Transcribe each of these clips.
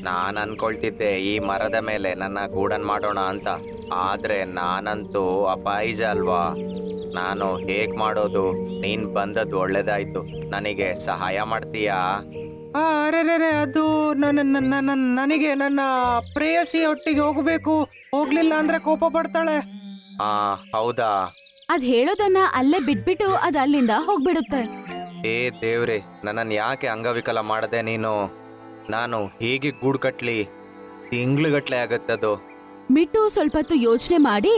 ನಾನ್ ಅನ್ಕೊಳ್ತಿದ್ದೆ ಈ ಮರದ ಮೇಲೆ ನನ್ನ ಗೂಡನ್ ಮಾಡೋಣ ಅಂತ. ಆದ್ರೆ ನಾನಂತೂ ಅಪಾಯಿಜ ಅಲ್ವಾ, ನಾನು ಹೇಗ್ ಮಾಡೋದು? ನೀನ್ ಬಂದದ್ದು ಒಳ್ಳೇದಾಯ್ತು. ನನಗೆ ಸಹಾಯ ಮಾಡ್ತೀಯಾ? ಅರೆ ಅದು ನನಗೆ ನನ್ನ ಪ್ರೇಯಸಿ ಒಟ್ಟಿಗೆ ಹೋಗ್ಬೇಕು. ಹೋಗ್ಲಿಲ್ಲ ಅಂದ್ರೆ ಕೋಪ ಪಡ್ತಾಳೆ. ಹೌದಾ? ಅದ್ ಹೇಳೋದನ್ನ ಅಲ್ಲೇ ಬಿಟ್ಬಿಟ್ಟು ಅದ್ ಅಲ್ಲಿಂದ ಹೋಗ್ಬಿಡುತ್ತೆ. ಏ ದೇವ್ರೆ, ನನ್ನನ್ನು ಯಾಕೆ ಅಂಗವಿಕಲ ಮಾಡದೆ ನೀನು? ನಾನು ಹೇಗೆ ಗೂಡು ಕಟ್ಲಿ? ತಿಂಗ್ಳುಗಟ್ಲೆ ಆಗತ್ತದು. ಮಿಟ್ಟು ಸ್ವಲ್ಪ ಹೊತ್ತು ಯೋಚನೆ ಮಾಡಿ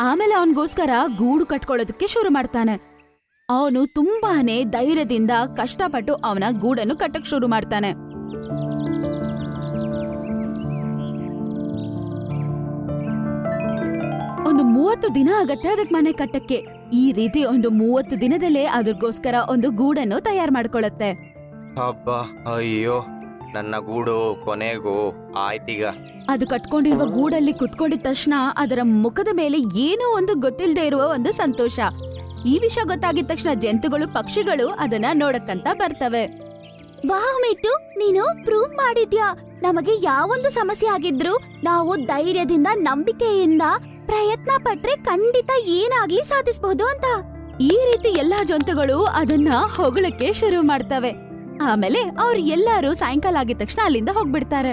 ಆಮೇಲೆ ಅವನಿಗೋಸ್ಕರ ಗೂಡು ಕಟ್ಕೊಳ್ಳೋದಕ್ಕೆ ಶುರು ಮಾಡ್ತಾನೆ. ಅವನು ತುಂಬಾನೇ ಧೈರ್ಯದಿಂದ ಕಷ್ಟಪಟ್ಟು ಅವನ ಗೂಡನ್ನು ಕಟ್ಟಕ್ ಶುರು ಮಾಡ್ತಾನೆ. ಒಂದು 30 ದಿನ ಆಗತ್ತೆ ಅದಕ್ ಮನೆ ಕಟ್ಟಕ್ಕೆ. ಈ ರೀತಿ ಒಂದು 30 ದಿನದಲ್ಲೇ ಅದಕ್ಕೋಸ್ಕರ ಒಂದು ಗೂಡನ್ನು ತಯಾರು ಮಾಡ್ಕೊಳತ್ತೆ. ಹಬ್ಬ, ಅಯ್ಯೋ ನನ್ನ ಗೂಡು ಕೊನೆಗೂ ಆಯ್ತೀಗ. ಅದು ಕಟ್ಕೊಂಡಿರುವ ಗೂಡಲ್ಲಿ ಕುತ್ಕೊಂಡಿದ ತಕ್ಷಣ ಅದರ ಮುಖದ ಮೇಲೆ ಏನೋ ಒಂದು ಗೊತ್ತಿಲ್ಲದೆ ಇರುವ ಒಂದು ಸಂತೋಷ. ಈ ವಿಷಯ ಗೊತ್ತಾಗಿದ ತಕ್ಷಣ ಜಂತುಗಳು ಪಕ್ಷಿಗಳು ಅದನ್ನ ನೋಡಕ್ಕಂತ ಬರ್ತವೆ. ವಾಹ್ ಮಿಟ್ಟು, ನೀನು ಪ್ರೂವ್ ಮಾಡಿದ್ಯಾ. ನಮಗೆ ಯಾವೊಂದು ಸಮಸ್ಯೆ ಆಗಿದ್ರು ನಾವು ಧೈರ್ಯದಿಂದ ನಂಬಿಕೆಯಿಂದ ಪ್ರಯತ್ನ ಪಟ್ರೆ ಖಂಡಿತ ಏನಾಗ್ಲಿ ಸಾಧಿಸಬಹುದು ಅಂತ. ಈ ರೀತಿ ಎಲ್ಲಾ ಜಂತುಗಳು ಅದನ್ನ ಹೊಗಳಕ್ಕೆ ಶುರು ಮಾಡ್ತವೆ. ಆಮೇಲೆ ಅವ್ರು ಎಲ್ಲಾರು ಸಾಯಂಕಾಲ ಆಗಿದ ತಕ್ಷಣ ಅಲ್ಲಿಂದ ಹೋಗ್ಬಿಡ್ತಾರೆ.